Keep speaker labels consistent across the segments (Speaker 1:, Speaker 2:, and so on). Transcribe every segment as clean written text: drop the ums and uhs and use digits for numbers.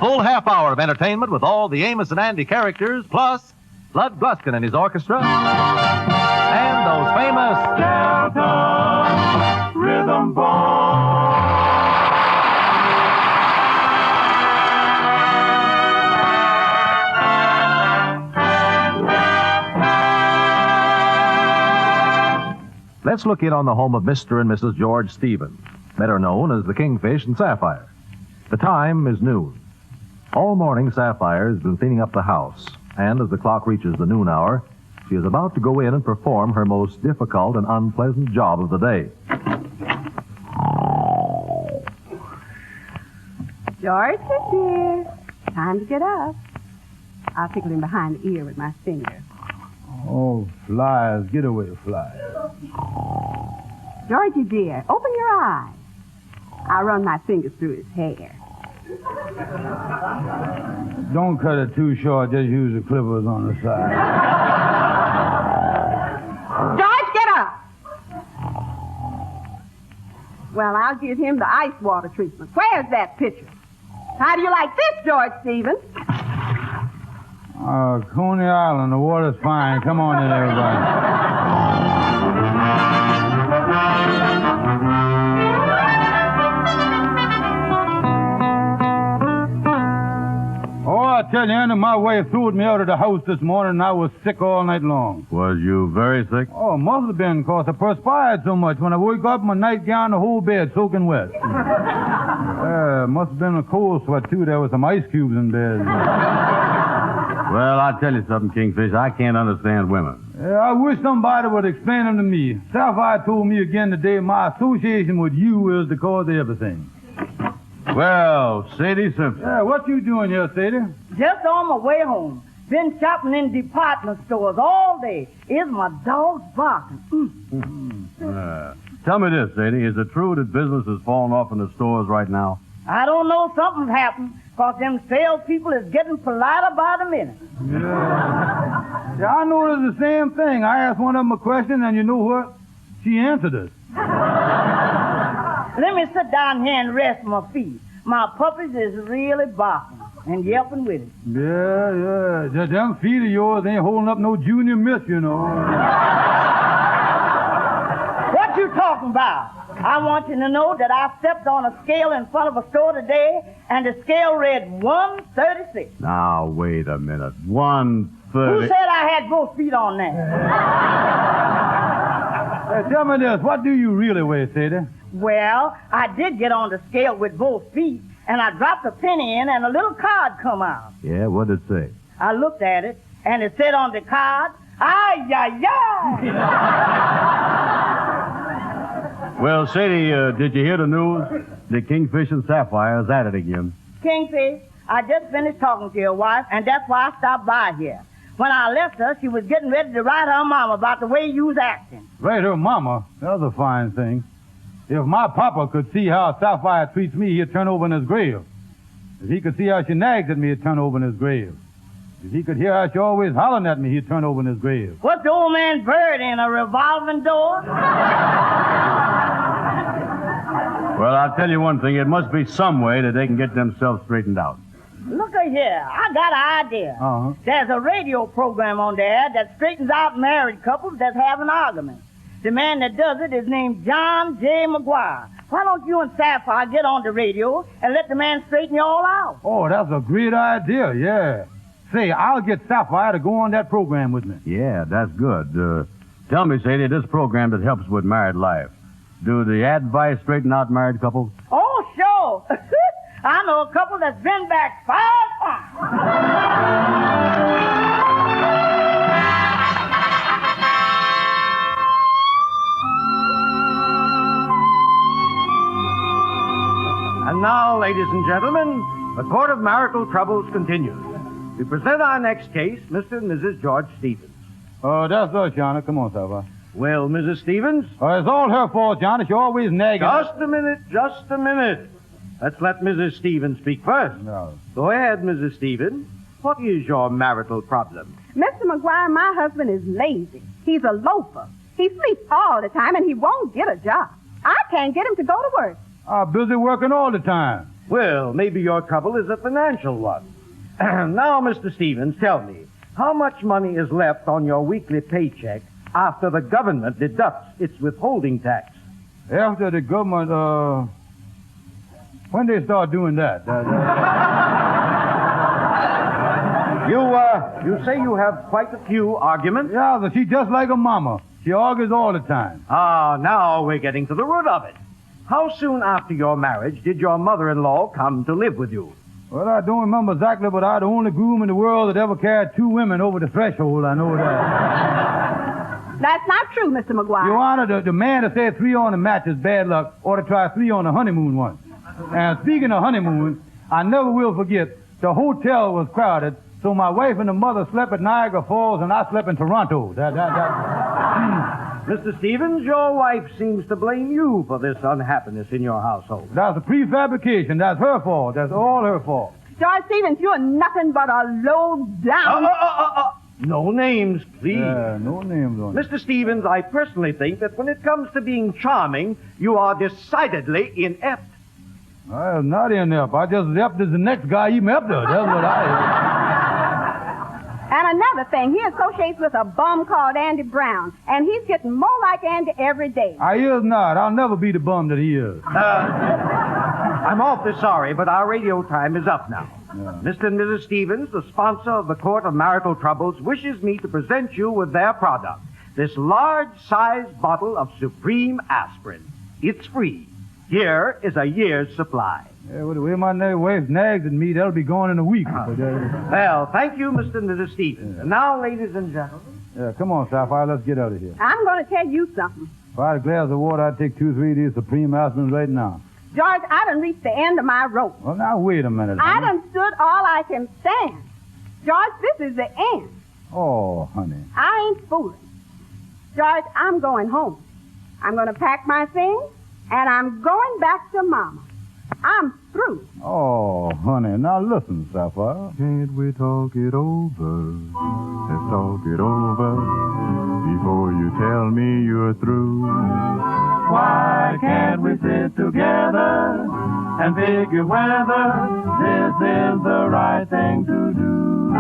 Speaker 1: full half hour of entertainment with all the Amos and Andy characters, plus Bud Gluskin and his orchestra, and those famous
Speaker 2: Delta Rhythm Boys.
Speaker 1: Let's look in on the home of Mr. and Mrs. George Stevens, better known as the Kingfish and Sapphire. The time is noon. All morning, Sapphire has been cleaning up the house, and as the clock reaches the noon hour, she is about to go in and perform her most difficult and unpleasant job of the day.
Speaker 3: George is here. Time to get up. I'll tickle him behind the ear with my finger.
Speaker 4: Oh, flies. Get away, flies.
Speaker 3: Georgie, dear, open your eyes. I'll run my fingers through his hair.
Speaker 4: Don't cut it too short. Just use the clippers on the side.
Speaker 3: George, get up! Well, I'll give him the ice water treatment. Where's that pitcher? How do you like this, George Stevens?
Speaker 4: Coney Island, the water's fine. Come on in, everybody. Oh, I tell you, Andy, my wife threw me out of the house this morning, and I was sick all night long.
Speaker 1: Was you very sick?
Speaker 4: Oh, must have been, because I perspired so much. When I woke up, my nightgown, the whole bed soaking wet. Must have been a cold sweat, too. There was some ice cubes in bed.
Speaker 1: Well, I'll tell you something, Kingfish. I can't understand women.
Speaker 4: I wish somebody would explain them to me. Sapphire told me again today my association with you is the cause of everything.
Speaker 1: Well, Sadie Simpson.
Speaker 4: Yeah, what you doing here, Sadie?
Speaker 5: Just on my way home. Been shopping in department stores all day. Is my dog's barking.
Speaker 1: Tell me this, Sadie. Is it true that business has fallen off in the stores right now?
Speaker 5: I don't know. Something's happened. Because them salespeople is getting politer by the minute.
Speaker 4: Yeah, I noticed the same thing. I asked one of them a question, and you know what? She answered it.
Speaker 5: Let me sit down here and rest my feet. My puppies is really barking and yelping with it.
Speaker 4: Yeah. Them feet of yours ain't holding up no junior miss, you know.
Speaker 5: What you talking about? I want you to know that I stepped on a scale in front of a store today, and the scale read 136.
Speaker 1: Now, wait a minute. 130.
Speaker 5: Who said I had both feet on there?
Speaker 4: Tell me this. What do you really weigh, Sadie?
Speaker 5: Well, I did get on the scale with both feet, and I dropped a penny in, and a little card come out.
Speaker 1: Yeah, what did it say?
Speaker 5: I looked at it, and it said on the card, "Ay, ay, ay."
Speaker 1: Well, Sadie, did you hear the news? The Kingfish and Sapphire is at it again.
Speaker 5: Kingfish, I just finished talking to your wife, and that's why I stopped by here. When I left her, she was getting ready to write her mama about the way you was acting.
Speaker 4: Write her mama? That's a fine thing. If my papa could see how Sapphire treats me, he'd turn over in his grave. If he could see how she nags at me, he'd turn over in his grave. If he could hear how she always hollering at me, he'd turn over in his grave.
Speaker 5: What's the old man bird in, a revolving door?
Speaker 1: Well, I'll tell you one thing. It must be some way that they can get themselves straightened out.
Speaker 5: Look here. I got an idea.
Speaker 4: Uh-huh.
Speaker 5: There's a radio program on there that straightens out married couples that's having arguments. The man that does it is named John J. McGuire. Why don't you and Sapphire get on the radio and let the man straighten you all out?
Speaker 4: Oh, that's a great idea, yeah. Say, I'll get Sapphire to go on that program with me.
Speaker 1: Yeah, that's good. Tell me, Sadie, this program that helps with married life, do the advice straighten out married couples?
Speaker 5: Oh, sure. I know a couple that's been back 5 times.
Speaker 6: And now, ladies and gentlemen, the Court of Marital Troubles continues. We present our next case, Mr. and Mrs. George Stevens.
Speaker 4: Oh, that's us, Johnny. Come on, Sapphire.
Speaker 6: Well, Mrs. Stevens?
Speaker 4: It's all her fault, Johnny. She always nagging.
Speaker 6: Just a minute. Let's let Mrs. Stevens speak first.
Speaker 4: No.
Speaker 6: Go ahead, Mrs. Stevens. What is your marital problem?
Speaker 3: Mr. McGuire, my husband is lazy. He's a loafer. He sleeps all the time, and he won't get a job. I can't get him to go to work.
Speaker 4: I'm busy working all the time.
Speaker 6: Well, maybe your trouble is a financial one. Now, Mr. Stevens, tell me, how much money is left on your weekly paycheck after the government deducts its withholding tax?
Speaker 4: After the government, when they start doing that?
Speaker 6: You say you have quite a few arguments?
Speaker 4: Yeah, but she's just like a mama. She argues all the time.
Speaker 6: Ah, now we're getting to the root of it. How soon after your marriage did your mother-in-law come to live with you?
Speaker 4: Well, I don't remember exactly, but I'm the only groom in the world that ever carried two women over the threshold. I know that.
Speaker 3: That's not true, Mr. McGuire.
Speaker 4: Your Honor, the man that said 3 on the match is bad luck ought to try 3 on the honeymoon once. And speaking of honeymoon, I never will forget, the hotel was crowded, so my wife and the mother slept at Niagara Falls, and I slept in Toronto.
Speaker 6: Mr. Stevens, your wife seems to blame you for this unhappiness in your household.
Speaker 4: That's a prefabrication. That's her fault. That's all her fault.
Speaker 3: George Stevens, you're nothing but a low-down...
Speaker 6: No names, please.
Speaker 4: No names on it.
Speaker 6: Mr. Stevens, I personally think that when it comes to being charming, you are decidedly inept.
Speaker 4: I'm not inept. I just inept as the next guy you met her. That's what I am.
Speaker 3: And another thing, he associates with a bum called Andy Brown, and he's getting more like Andy every day.
Speaker 4: I is not. I'll never be the bum that he is.
Speaker 6: I'm awfully sorry, but our radio time is up now.
Speaker 4: Yeah.
Speaker 6: Mr. and Mrs. Stevens, the sponsor of the Court of Marital Troubles, wishes me to present you with their product, this large-sized bottle of Supreme Aspirin. It's free. Here is a year's supply.
Speaker 4: Yeah, well, the way my wife nags at me, that'll be gone in a week.
Speaker 6: Well, thank you, Mr. and Mrs. Stevens. And now, ladies and gentlemen...
Speaker 4: Yeah, come on, Sapphire, let's get out of here.
Speaker 3: I'm going to tell you something.
Speaker 4: If I had a glass of water, I'd take 2 or 3 of these Supreme Aspirins right now.
Speaker 3: George, I done reached the end of my rope.
Speaker 4: Well, now, wait a minute.
Speaker 3: I
Speaker 4: honey.
Speaker 3: done stood all I can stand. George, this is the end.
Speaker 4: Oh, honey.
Speaker 3: I ain't fooling. George, I'm going home. I'm going to pack my things, and I'm going back to Mama. I'm through.
Speaker 4: Oh, honey. Now, listen, Sapphire.
Speaker 2: Can't we talk it over? Let's talk it over before you tell me you're through. Why can't we sit together and figure whether this is the right thing to do?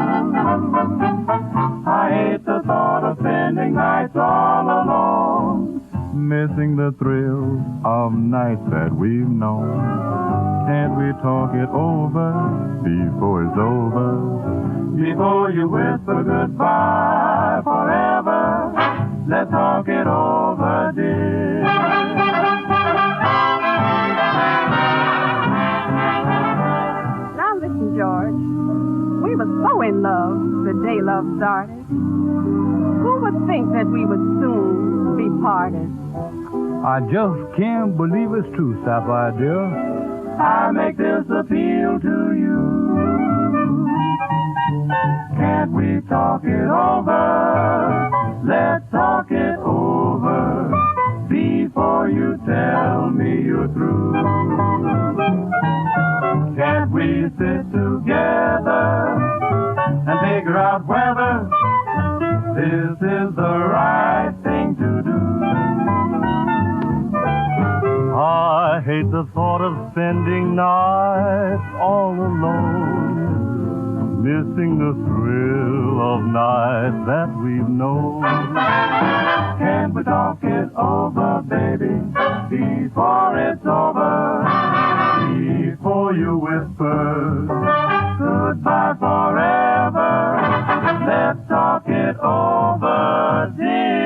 Speaker 2: I hate the thought of spending nights all alone, missing the thrill of nights that we've known. Can't we talk it over before it's over? Before you whisper goodbye forever, let's talk it over, dear.
Speaker 3: Now listen, George. We were so in love the day love started. Who would think that we would soon be parted?
Speaker 4: I just can't believe it's true, Sapphire, dear.
Speaker 2: I make this appeal to you. Can't we talk it over? Let's talk it over before you tell me you're through. Can't we sit together and figure out whether this is the right thing to do? I hate the thought of spending nights all alone, missing the thrill of nights that we've known. Can we talk it over, baby, before it's over? Before you whisper goodbye forever, let's talk it over, dear.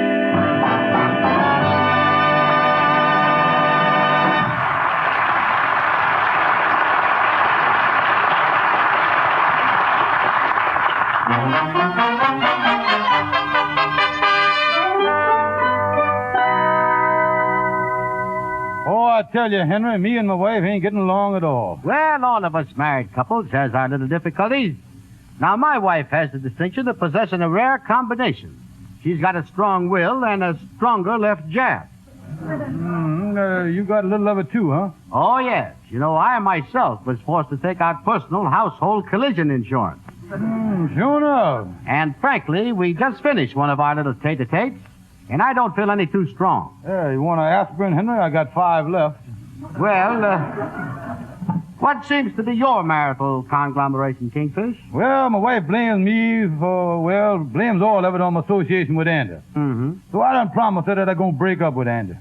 Speaker 4: Oh, I tell you, Henry, me and my wife ain't getting along at all.
Speaker 7: Well, all of us married couples has our little difficulties. Now, my wife has the distinction of possessing a rare combination. She's got a strong will and a stronger left jab.
Speaker 4: You got a little of it too, huh?
Speaker 7: Oh, yes. You know, I myself was forced to take out personal household collision insurance.
Speaker 4: Sure enough.
Speaker 7: And frankly, we just finished one of our little tete-a-tetes, and I don't feel any too
Speaker 4: Yeah, you want an aspirin, Henry? I got 5 left.
Speaker 7: Well, What seems to be your marital conglomeration, Kingfish?
Speaker 4: Well, my wife blames me blames all of it on my association with Andy.
Speaker 7: Mm-hmm.
Speaker 4: So I done promised her that I'm going to break up with Andy.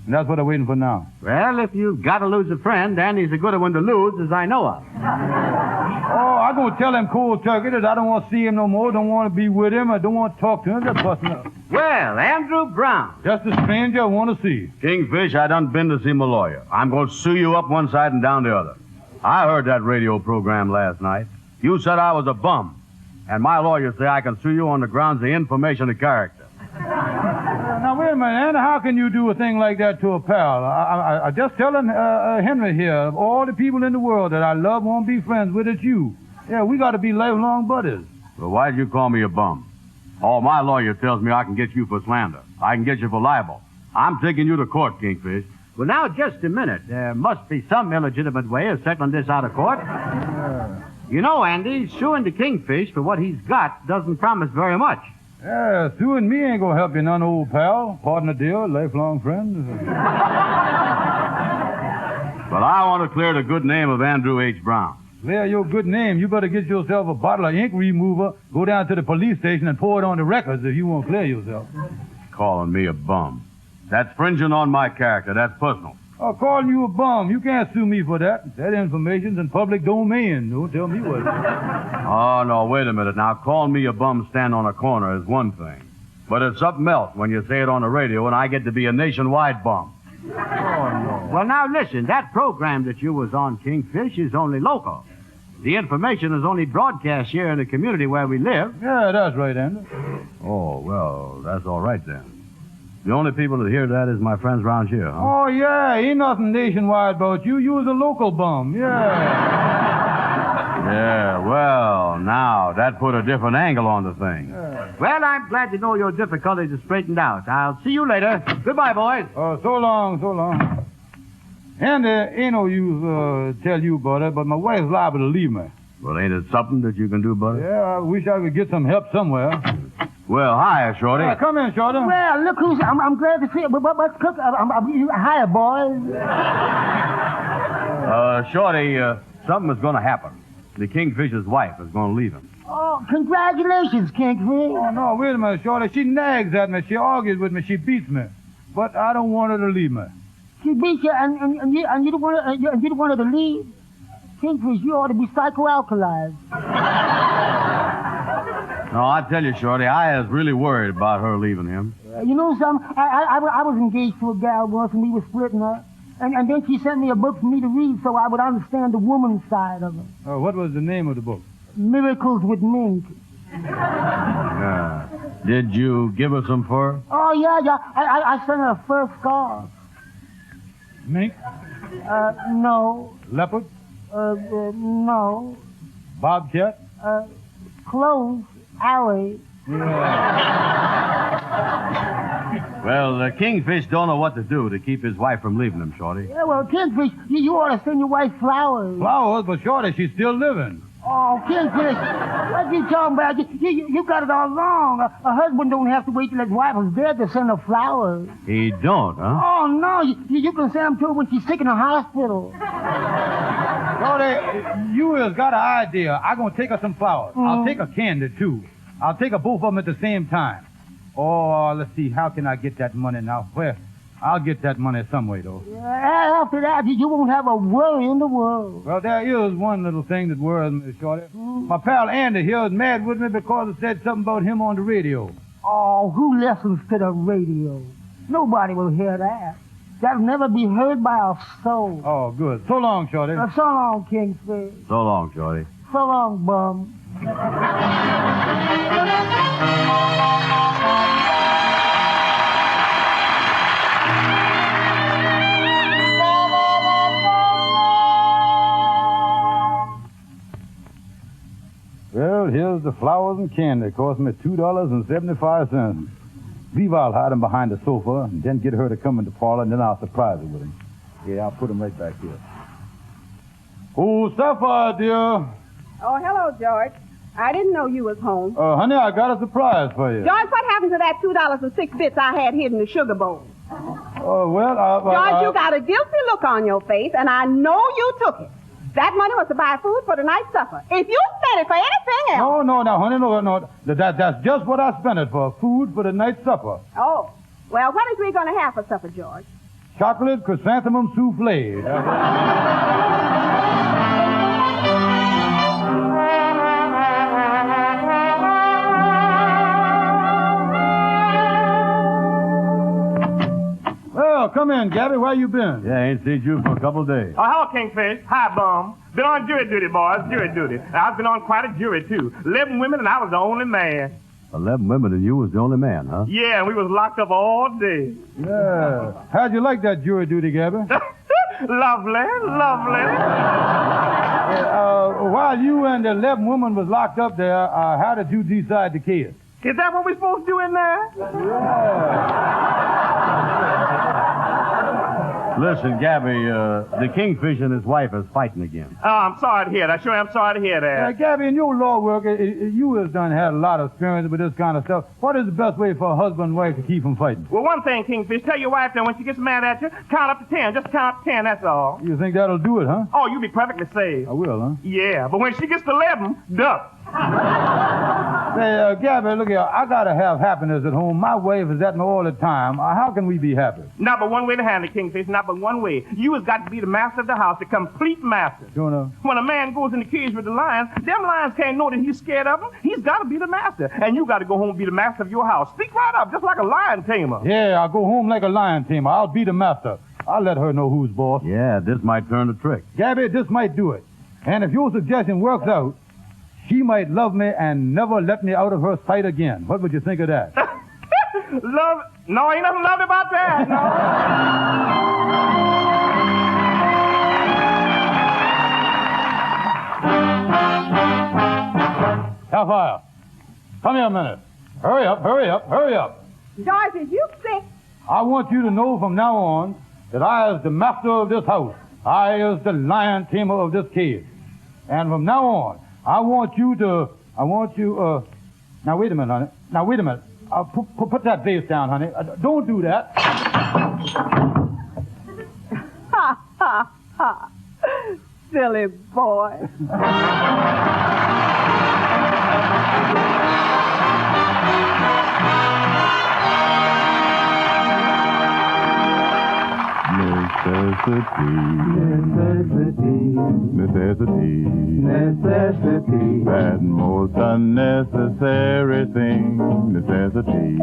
Speaker 4: And that's what I'm waiting for now.
Speaker 7: Well, if you've got to lose a friend, Andy's a good one to lose, as I know of.
Speaker 4: Oh, I'm going to tell him cold turkey that I don't want to see him no more, don't want to be with him, I don't want to talk to him, just busting up.
Speaker 7: Well, Andrew Brown.
Speaker 4: Just a stranger I want to see.
Speaker 8: Kingfish, I done been to see my lawyer. I'm going to sue you up one side and down the other. I heard that radio program last night. You said I was a bum. And my lawyers say I can sue you on the grounds of information of character.
Speaker 4: Now, wait a minute, Andy. How can you do a thing like that to a pal? I just telling Henry here, of all the people in the world that I love, won't be friends with, it's you. Yeah, we got to be lifelong buddies.
Speaker 8: Well, why'd you call me a bum? Oh, my lawyer tells me I can get you for slander. I can get you for libel. I'm taking you to court, Kingfish.
Speaker 7: Well, now, just a minute. There must be some illegitimate way of settling this out of court. You know, Andy, suing the Kingfish for what he's got doesn't promise very much.
Speaker 4: Yeah, suing me ain't gonna help you none, old pal. Partner deal, lifelong friend.
Speaker 8: But I want to clear the good name of Andrew H. Brown.
Speaker 4: Clear your good name. You better get yourself a bottle of ink remover, go down to the police station and pour it on the records if you want to clear yourself.
Speaker 8: Calling me a bum. That's fringing on my character. That's personal.
Speaker 4: Oh, calling you a bum. You can't sue me for that. That information's in public domain. Don't tell me what.
Speaker 8: Oh, no, wait a minute. Now, calling me a bum stand on a corner is one thing. But it's something else when you say it on the radio and I get to be a nationwide bum.
Speaker 4: Oh, no.
Speaker 7: Well, now, listen. That program that you was on, Kingfish, is only local. The information is only broadcast here in the community where we live.
Speaker 4: Yeah, that's right, Andy.
Speaker 8: Oh, well, that's all right then. The only people that hear that is my friends around here, huh?
Speaker 4: Oh, yeah. Ain't nothing nationwide about you. You was a local bum. Yeah.
Speaker 8: Yeah, well, now, that put a different angle on the thing.
Speaker 4: Yeah.
Speaker 7: Well, I'm glad to know your difficulties are straightened out. I'll see you later. Goodbye, boys.
Speaker 4: So long, so long. Andy, ain't no use tell you about it, but my wife's liable to leave me.
Speaker 8: Well, ain't it something that you can do, buddy?
Speaker 4: Yeah, I wish I could get some help somewhere.
Speaker 8: Well, hi, Shorty.
Speaker 4: Come in, Shorty.
Speaker 5: Well, look who's... I'm glad to see you. What's cook? Hiya, boys.
Speaker 8: Shorty, something is going to happen. The Kingfisher's wife is going to leave him.
Speaker 5: Oh, congratulations, Kingfish.
Speaker 4: Oh, no, wait a minute, Shorty. She nags at me. She argues with me. She beats me. But I don't want her to leave me.
Speaker 5: She beat you, and you don't want her to leave? Kingfish, you ought to be psychoalkalized.
Speaker 8: No, I tell you, Shorty, I was really worried about her leaving him.
Speaker 5: You know something? I was engaged to a gal once, and we were splitting her. And then she sent me a book for me to read so I would understand the woman's side of it.
Speaker 4: Oh, what was the name of the book?
Speaker 5: Miracles with Mink.
Speaker 8: Did you give her some fur?
Speaker 5: Oh, yeah. I sent her a fur scarf.
Speaker 4: Mink?
Speaker 5: No.
Speaker 4: Leopard?
Speaker 5: No.
Speaker 4: Bobcat?
Speaker 5: Close. Alley.
Speaker 8: Well, the Kingfish don't know what to do to keep his wife from leaving him, Shorty.
Speaker 5: Yeah, well, Kingfish, you ought to send your wife flowers.
Speaker 4: Flowers? But Shorty, she's still living.
Speaker 5: Oh, Kingfish, what you talking about? You got it all wrong. A husband don't have to wait till his wife is dead to send her flowers.
Speaker 8: He don't, huh?
Speaker 5: Oh, no, you can send them to her when she's sick in the hospital.
Speaker 4: Shorty, you has got an idea. I'm going to take her some flowers. I'll take her candy, too. I'll take her both of them at the same time. Oh, let's see. How can I get that money now? Well, I'll get that money some way, though.
Speaker 5: After that, you won't have a worry in the world.
Speaker 4: Well, there is one little thing that worries me, Shorty. My pal Andy here is mad with me because I said something about him on the radio.
Speaker 5: Oh, who listens to the radio? Nobody will hear that. That'll never be heard by a soul.
Speaker 4: Oh, good. So long, Shorty.
Speaker 5: So long, Kingfish.
Speaker 8: So long, Shorty.
Speaker 5: So long, bum.
Speaker 4: Well, here's the flowers and candy. It cost me $2.75. Leave, I'll hide them behind the sofa and then get her to come in the parlor, and then I'll surprise her with them. Yeah, I'll put them right back here. Oh, Sapphire, dear.
Speaker 3: Oh, hello, George. I didn't know you was home.
Speaker 4: Honey, I got a surprise for you.
Speaker 3: George, what happened to that $2.06 I had hid in the sugar bowl?
Speaker 4: Oh, well,
Speaker 3: George, you got a guilty look on your face, and I know you took it. That money was to buy food for tonight's supper. If you spent it for anything else...
Speaker 4: No, honey, no. That's just what I spent it for. Food for the night's supper.
Speaker 3: Oh. Well, what is we going to have for supper, George?
Speaker 4: Chocolate chrysanthemum souffle. Well, come in, Gabby. Where you been?
Speaker 8: Yeah, ain't seen you for a couple of days.
Speaker 9: Oh, hello, Kingfish. Hi, Bum. Been on jury duty, boys. Jury duty. I've been on quite a jury, too. 11 women, and I was the only man.
Speaker 8: 11 women and you was the only man, huh?
Speaker 9: Yeah, and we was locked up all day.
Speaker 4: Yeah. How'd you like that jury duty, Gabby?
Speaker 9: Lovely.
Speaker 4: While you and the 11 women was locked up there, how did you decide the case?
Speaker 9: Is that what we're supposed to do in there?
Speaker 8: Listen, Gabby, the Kingfish and his wife is fighting again.
Speaker 9: Oh, I'm sorry to hear that. Sure, I'm sorry to hear that.
Speaker 4: Gabby, in your law work, you has done had a lot of experience with this kind of stuff. What is the best way for a husband and wife to keep from fighting?
Speaker 9: Well, one thing, Kingfish, tell your wife that when she gets mad at you, count up to 10. Just count up to 10, that's all.
Speaker 4: You think that'll do it, huh?
Speaker 9: Oh, you'll be perfectly safe.
Speaker 4: I will, huh?
Speaker 9: Yeah, but when she gets to 11, duck.
Speaker 4: Say, Gabby, look here. I gotta have happiness at home. My wife is at me all the time. How can we be happy?
Speaker 9: Not but one way to handle it, Kingfish. Not but one way. You has got to be the master of the house, the complete master.
Speaker 4: Sure enough.
Speaker 9: When a man goes in the cage with the lions, them lions can't know that he's scared of them. He's got to be the master. And you got to go home and be the master of your house. Speak right up, just like a lion tamer.
Speaker 4: Yeah, I'll go home like a lion tamer. I'll be the master. I'll let her know who's boss.
Speaker 8: Yeah, this might turn the trick.
Speaker 4: Gabby, this might do it. And if your suggestion works out, she might love me and never let me out of her sight again. What would you think of that?
Speaker 9: Love? No, ain't nothing lovely about that. No.
Speaker 4: Hellfire, come here a minute. Hurry up.
Speaker 3: George, is you sick?
Speaker 4: I want you to know from now on that I is the master of this house. I is the lion tamer of this cage. And from now on, I want you, now wait a minute, honey. Put that vase down, honey. Don't do that.
Speaker 3: Ha, ha, ha. Silly boy.
Speaker 2: Necessity, that most unnecessary thing, necessity.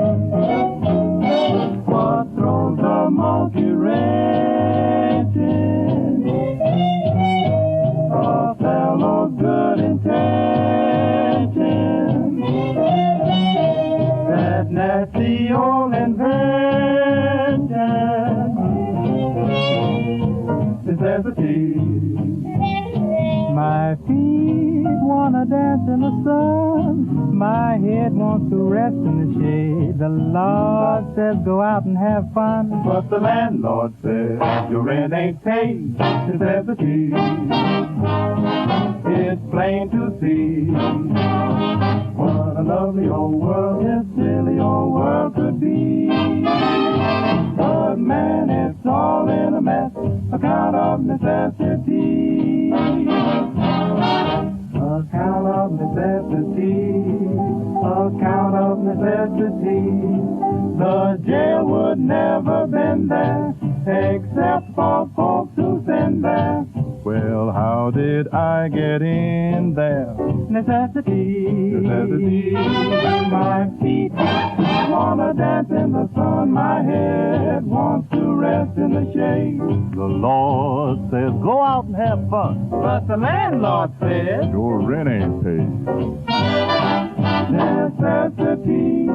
Speaker 2: What throws a monkey wrenching? A fellow's good intention. That nasty old invention. Necessity.
Speaker 10: My feet wanna dance in the sun. My head wants to rest in the shade. The Lord says go out and have fun.
Speaker 2: But the landlord says your rent ain't paid. Necessity. It's plain to see what a lovely old world this silly old world could be. But man, it's all in a mess, account of necessity. Account of necessity. Account of necessity. The jail would never been there, except for folks who sin there. Well, how did I get in there? Necessity. My feet wanna dance in the sun. My head wants to rest in the shade.
Speaker 8: The Lord says, go out and have fun.
Speaker 10: But the landlord says
Speaker 2: Your rent ain't paid. Necessity.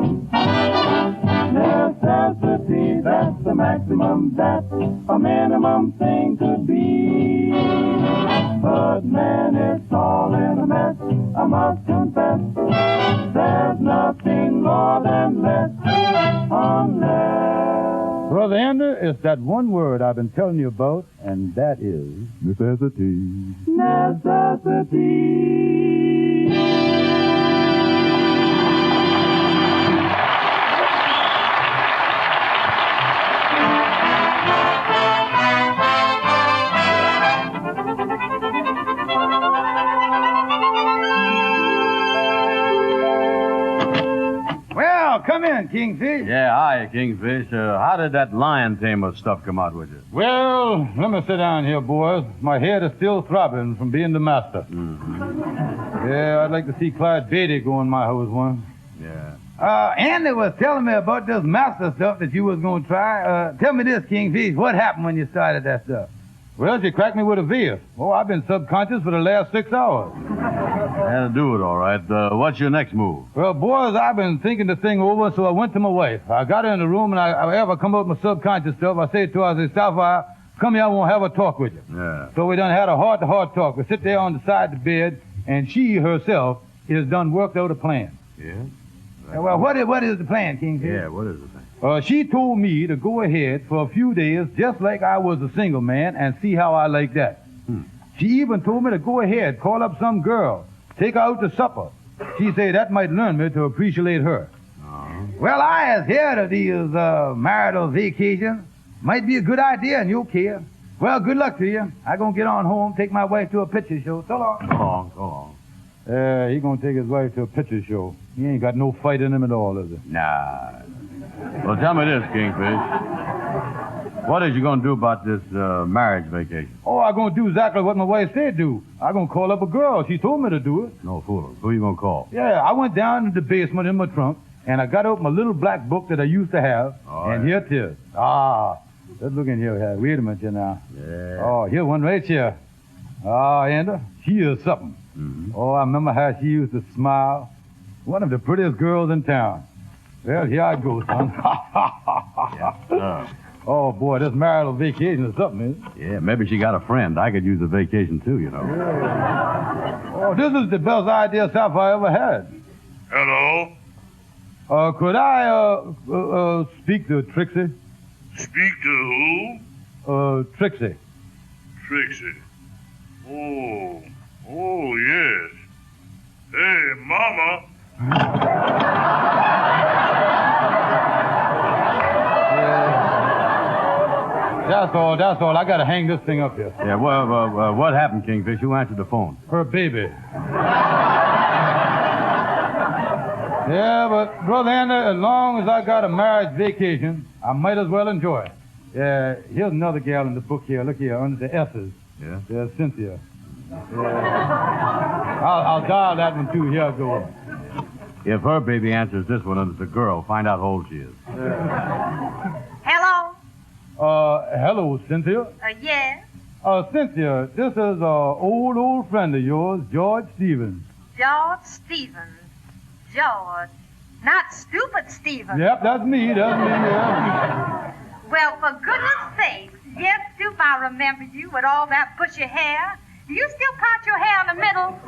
Speaker 2: That's the maximum that a minimum thing could be. But man, it's all in a mess. I must confess, there's nothing more than less unless.
Speaker 4: Brother Ender, it's that one word I've been telling you about, and that is
Speaker 2: necessity.
Speaker 4: Kingfish.
Speaker 8: Yeah, hi, Kingfish. How did that lion tamer stuff come out with you?
Speaker 4: Well, let me sit down here, boys. My head is still throbbing from being the master.
Speaker 8: Mm-hmm.
Speaker 4: Yeah, I'd like to see Clyde Beatty go in my house one.
Speaker 8: Yeah.
Speaker 4: Andy was telling me about this master stuff that you was going to try. Tell me this, Kingfish. What happened when you started that stuff? Well, she cracked me with a veer. Oh, I've been subconscious for the last 6 hours.
Speaker 8: That'll do it, all right. What's your next move?
Speaker 4: Well, boys, I've been thinking the thing over, so I went to my wife. I got her in the room, and I come up with my subconscious stuff. I said to her, I said, Sapphire, come here, I want to have a talk with you.
Speaker 8: Yeah.
Speaker 4: So we done had a heart-to-heart talk. We sit there on the side of the bed, and she herself is done worked out a plan.
Speaker 8: Yeah?
Speaker 4: Well, what is the plan, Kingfish?
Speaker 8: Yeah, what is the thing?
Speaker 4: She told me to go ahead for a few days, just like I was a single man, and see how I like that. She even told me to go ahead, call up some girl, take her out to supper. She said that might learn me to appreciate her. Well, I has heard of these marital vacations. Might be a good idea, and you'll care. Well, good luck to you. I gonna get on home, take my wife to a picture show. So long.
Speaker 8: So long, so long.
Speaker 4: He gonna take his wife to a picture show. He ain't got no fight in him at all, is it?
Speaker 8: Nah. Well, tell me this, Kingfish. What is you going to do about this marriage vacation?
Speaker 4: Oh, I'm going to do exactly what my wife said do. I'm going to call up a girl. She told me to do it.
Speaker 8: No fooling. Who you going to call?
Speaker 4: Yeah, I went down to the basement in my trunk, and I got out my little black book that I used to have, and here it is. Let's look in here. Wait a minute here now.
Speaker 8: Yeah.
Speaker 4: Oh, here's one right here. Andy, she is something.
Speaker 8: Mm-hmm.
Speaker 4: Oh, I remember how she used to smile. One of the prettiest girls in town. Well, here I go, son.
Speaker 8: Yeah.
Speaker 4: Oh, boy, this marital vacation is something, isn't it?
Speaker 8: Yeah, maybe she got a friend. I could use a vacation, too, you know.
Speaker 4: Yeah. Oh, this is the best idea Sapphire ever had.
Speaker 11: Hello?
Speaker 4: Could I, speak to Trixie?
Speaker 11: Speak to who?
Speaker 4: Trixie.
Speaker 11: Trixie. Oh, yes. Hey, Mama.
Speaker 4: That's all. I gotta hang this thing up here.
Speaker 8: Yeah, well, what happened, Kingfish? Who answered the phone?
Speaker 4: Her baby. Yeah, but, Brother Andy, as long as I got a marriage vacation, I might as well enjoy it. Yeah, here's another gal in the book here. Look here, under the S's.
Speaker 8: Yeah?
Speaker 4: There's Cynthia. Yeah. I'll dial that one, too. Here I go.
Speaker 8: If her baby answers this one and it's a girl, find out how old she is.
Speaker 12: Hello?
Speaker 4: Hello, Cynthia.
Speaker 12: Yes?
Speaker 4: Cynthia, this is an old friend of yours, George Stevens.
Speaker 12: George Stevens. George. Not stupid Stevens.
Speaker 4: Yep, that's me, yeah.
Speaker 12: Well, for goodness sake, yes, Stoop, I remember you with all that bushy hair. Do you still part your hair in the middle?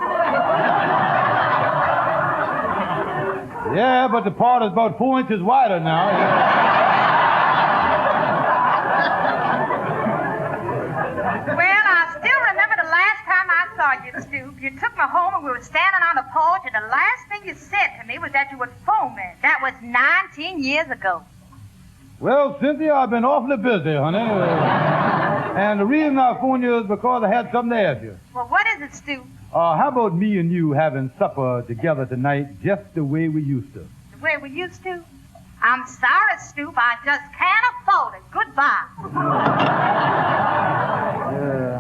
Speaker 4: Yeah, but the part is about 4 inches wider now.
Speaker 12: Well, I still remember the last time I saw you, Stoop. You took me home and we were standing on the porch, and the last thing you said to me was that you would phone me. That was 19 years ago.
Speaker 4: Well, Cynthia, I've been awfully busy, honey. And the reason I phoned you is because I had something to ask you.
Speaker 12: Well, what is it, Stoop?
Speaker 4: How about me and you having supper together tonight just the way we used to?
Speaker 12: The way we used to? I'm sorry, Stoop. I just can't afford it. Goodbye.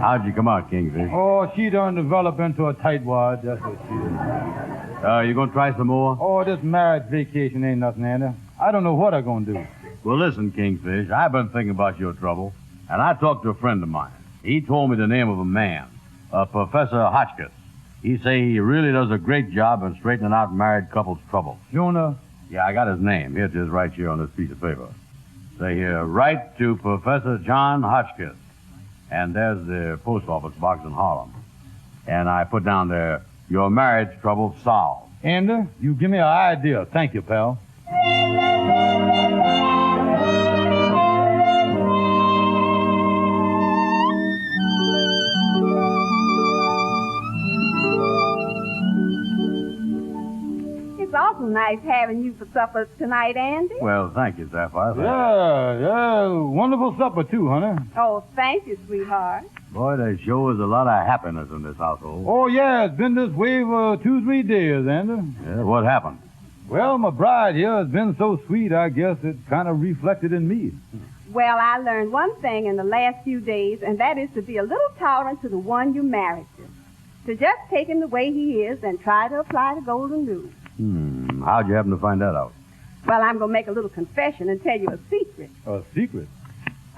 Speaker 8: How'd you come out, Kingfish?
Speaker 4: Oh, she done developed into a tightwad. That's what she is.
Speaker 8: You gonna try some more?
Speaker 4: Oh, this marriage vacation ain't nothing, Andy. I don't know what I'm gonna do.
Speaker 8: Well, listen, Kingfish, I've been thinking about your trouble, and I talked to a friend of mine. He told me the name of a man, Professor Hotchkiss. He say he really does a great job in straightening out married couples' troubles.
Speaker 4: Jonah?
Speaker 8: Yeah, I got his name. Here it is right here on this piece of paper. Say here, write to Professor John Hotchkiss. And there's the post office box in Harlem. And I put down there, your marriage trouble solved.
Speaker 4: Andy, you give me an idea. Thank you, pal.
Speaker 3: It's awful nice having you for supper tonight, Andy.
Speaker 8: Well, thank you, Sapphire.
Speaker 4: Yeah. Wonderful supper, too, honey.
Speaker 3: Oh, thank you, sweetheart.
Speaker 8: Boy, there sure is a lot of happiness in this household.
Speaker 4: Oh, yeah, it's been this way for 2-3 days, Andy.
Speaker 8: Yeah, what happened?
Speaker 4: Well, my bride here has been so sweet, I guess it kind of reflected in me.
Speaker 3: Well, I learned one thing in the last few days, and that is to be a little tolerant to the one you married to. To just take him the way he is and try to apply the golden rule.
Speaker 8: How'd you happen to find that out?
Speaker 3: Well, I'm going to make a little confession and tell you a secret.
Speaker 4: A secret?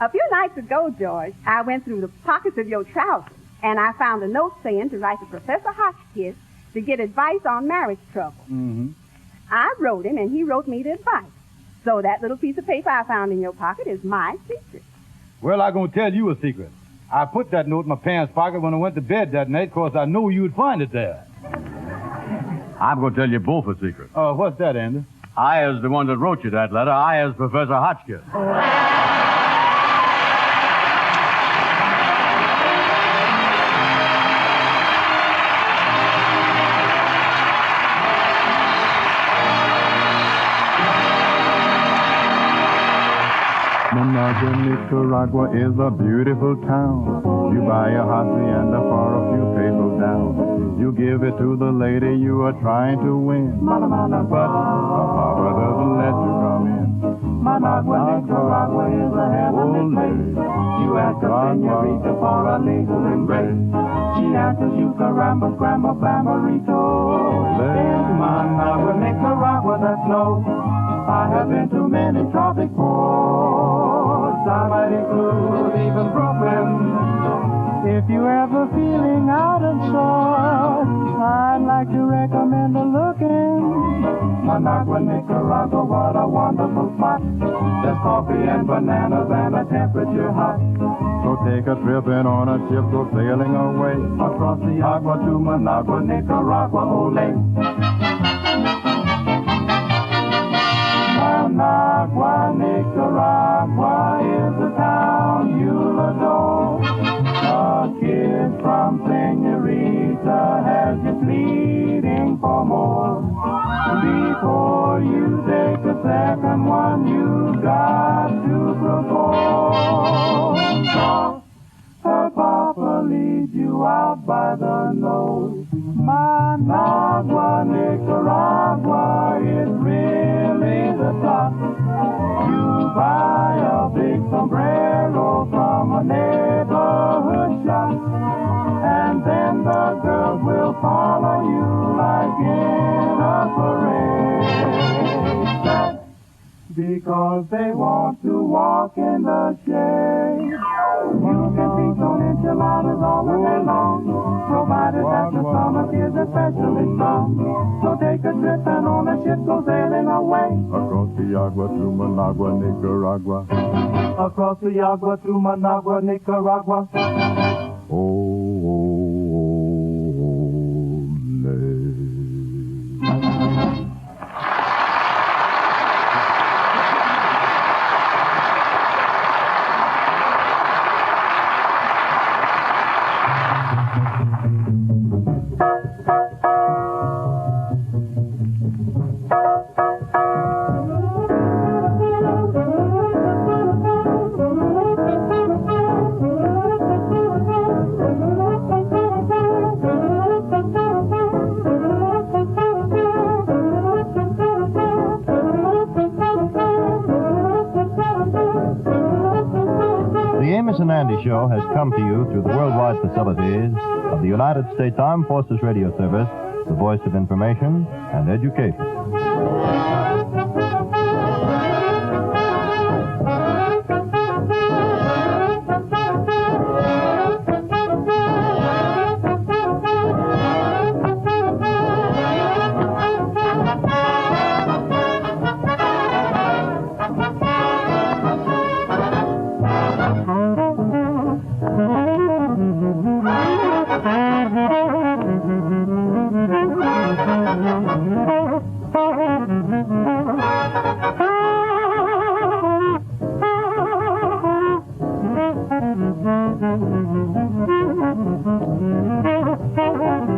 Speaker 3: A few nights ago, George, I went through the pockets of your trousers, and I found a note saying to write to Professor Hotchkiss to get advice on marriage trouble.
Speaker 4: Mm-hmm.
Speaker 3: I wrote him, and he wrote me the advice. So that little piece of paper I found in your pocket is my secret.
Speaker 4: Well, I'm going to tell you a secret. I put that note in my pants pocket when I went to bed that night because I knew you'd find it there.
Speaker 8: I'm going to tell you both a secret.
Speaker 4: Oh, what's that, Andy?
Speaker 8: I is the one that wrote you that letter. I is Professor Hotchkiss.
Speaker 2: Managua, Nicaragua is a beautiful town. You buy a hacienda for a few pesos down. You give it to the lady you are trying to win. But Papa doesn't let you come in. Managua, Nicaragua is a heavenly place. You ask a senorita for a legal embrace. She answers you caramba, scramba, bambarito. There's Managua, Nicaragua, that's no. I have been to many tropic ports. I might include even Brooklyn.
Speaker 10: If you're ever feeling out of sorts, I'd like to recommend a look in
Speaker 2: Managua, Nicaragua, what a wonderful spot. There's coffee and bananas and a temperature hot. So take a trip in on a ship, go sailing away across the agua to Managua, Nicaragua, ole. Managua, Nicaragua is a town you'll adore. A kiss from senorita has you pleading for more. Before you take a second one, you've got to propose. Her papa leads you out by the nose. Managua, Nicaragua is really the top. You buy a big sombrero from a neighborhood shop, and then the girls will follow you like in a parade. Because they want to walk in the shade. You can feast on enchiladas all day long, provided that the stomach is especially strong. So take a trip and on a ship go sailing away. Across the agua to Managua, Nicaragua. Across the agua to Managua, Nicaragua.
Speaker 1: The Amos and Andy Show has come to you through the worldwide facilities of the United States Armed Forces Radio Service, the voice of information and education.
Speaker 10: Thank you.